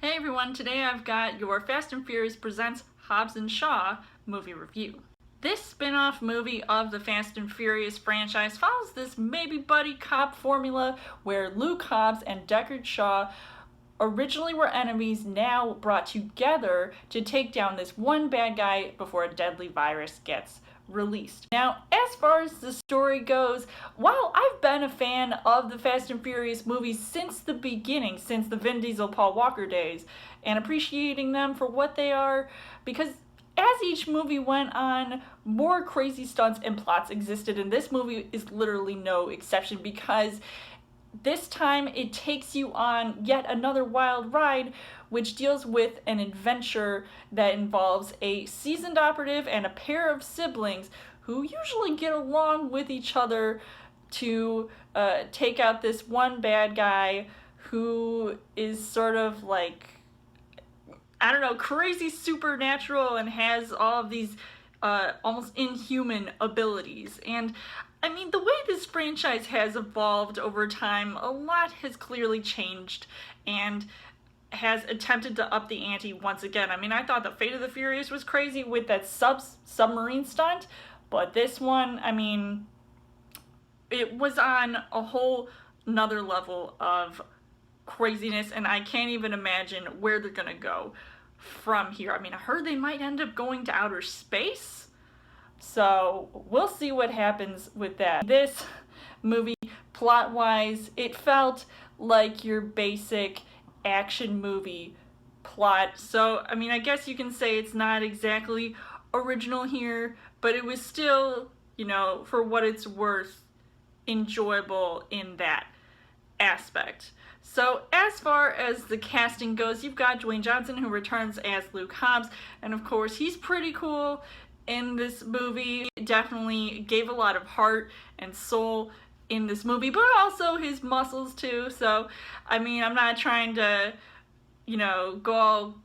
Hey everyone, today I've got your Fast and Furious Presents Hobbs and Shaw movie review. This spin-off movie of the Fast and Furious franchise follows this maybe buddy cop formula where Luke Hobbs and Deckard Shaw originally were enemies, now brought together to take down this one bad guy before a deadly virus gets released. Now, as far as the story goes, while I've been a fan of the Fast and Furious movies since the beginning, since the Vin Diesel, Paul Walker days, and appreciating them for what they are, because as each movie went on, more crazy stunts and plots existed, and this movie is literally no exception because this time it takes you on yet another wild ride which deals with an adventure that involves a seasoned operative and a pair of siblings who usually get along with each other to take out this one bad guy who is sort of like, I don't know, crazy supernatural and has all of these almost inhuman abilities. And I mean, the way this franchise has evolved over time, a lot has clearly changed and has attempted to up the ante once again. I mean, I thought the Fate of the Furious was crazy with that submarine stunt, but this one, I mean, it was on a whole nother level of craziness, and I can't even imagine where they're gonna go from here. I mean, I heard they might end up going to outer space, so we'll see what happens with that. This movie, plot-wise, it felt like your basic action movie plot. So, I mean, I guess you can say it's not exactly original here, but it was still, you know, for what it's worth, enjoyable in that aspect. So as far as the casting goes, you've got Dwayne Johnson, who returns as Luke Hobbs, and of course he's pretty cool in this movie. He definitely gave a lot of heart and soul in this movie, but also his muscles too. So I mean, I'm not trying to, you know, go all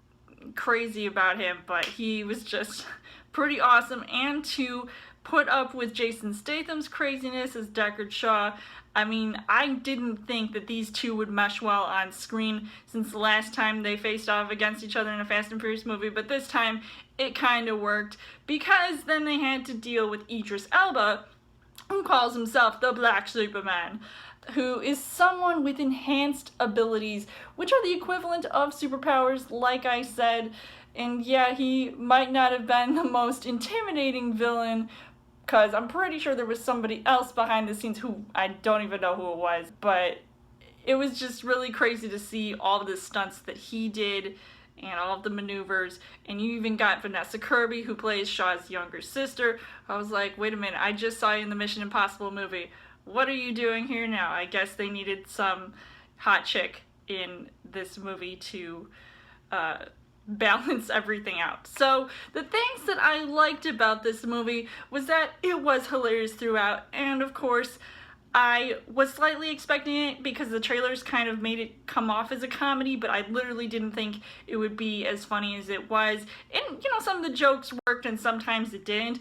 crazy about him, but he was just pretty awesome. And to put up with Jason Statham's craziness as Deckard Shaw, I mean, I didn't think that these two would mesh well on screen since the last time they faced off against each other in a Fast and Furious movie, but this time it kind of worked because then they had to deal with Idris Elba, who calls himself the Black Superman, who is someone with enhanced abilities, which are the equivalent of superpowers, like I said. And yeah, he might not have been the most intimidating villain, because I'm pretty sure there was somebody else behind the scenes who I don't even know who it was, but it was just really crazy to see all of the stunts that he did and all of the maneuvers. And you even got Vanessa Kirby, who plays Shaw's younger sister. I was like, wait a minute, I just saw you in the Mission Impossible movie. What are you doing here now? I guess they needed some hot chick in this movie to balance everything out. So the things that I liked about this movie was that it was hilarious throughout, and of course I was slightly expecting it because the trailers kind of made it come off as a comedy, but I literally didn't think it would be as funny as it was. And, you know, some of the jokes worked and sometimes it didn't,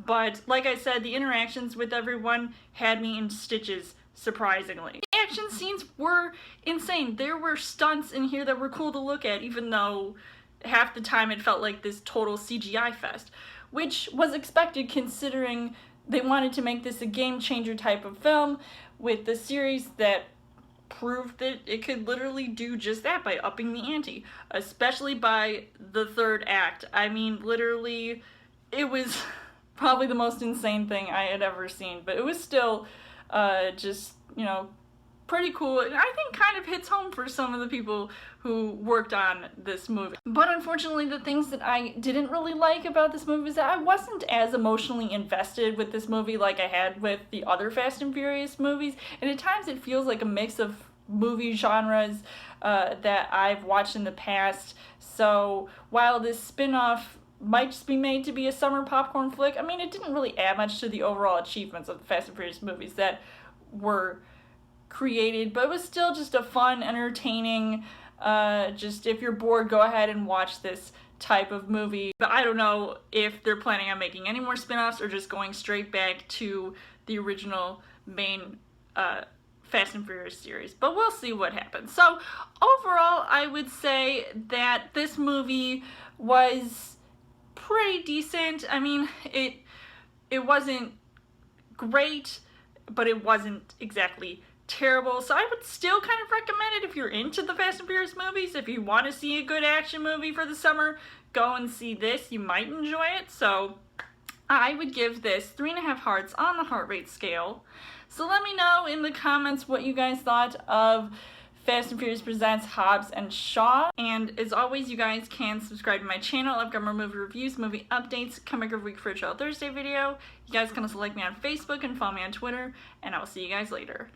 but like I said, the interactions with everyone had me in stitches, surprisingly. The action scenes were insane. There were stunts in here that were cool to look at, even though half the time it felt like this total CGI fest, which was expected considering they wanted to make this a game-changer type of film with the series that proved that it could literally do just that by upping the ante, especially by the third act. I mean, literally, it was probably the most insane thing I had ever seen, but it was still just, you know, pretty cool, and I think kind of hits home for some of the people who worked on this movie. But unfortunately, the things that I didn't really like about this movie is that I wasn't as emotionally invested with this movie like I had with the other Fast and Furious movies, and at times it feels like a mix of movie genres that I've watched in the past. So while this spin-off might just be made to be a summer popcorn flick, I mean, it didn't really add much to the overall achievements of the Fast and Furious movies that were created, but it was still just a fun, entertaining, just if you're bored, go ahead and watch this type of movie. But I don't know if they're planning on making any more spin-offs or just going straight back to the original main Fast and Furious series, but we'll see what happens. So overall, I would say that this movie was pretty decent. I mean, it wasn't great, but it wasn't exactly terrible. So I would still kind of recommend it if you're into the Fast and Furious movies. If you want to see a good action movie for the summer, go and see this. You might enjoy it. So I would give this 3.5 hearts on the heart rate scale. So let me know in the comments what you guys thought of Fast and Furious Presents Hobbs and Shaw. And as always, you guys can subscribe to my channel. I've got more movie reviews, movie updates, coming every week for a Chill Thursday video. You guys can also like me on Facebook and follow me on Twitter, and I will see you guys later.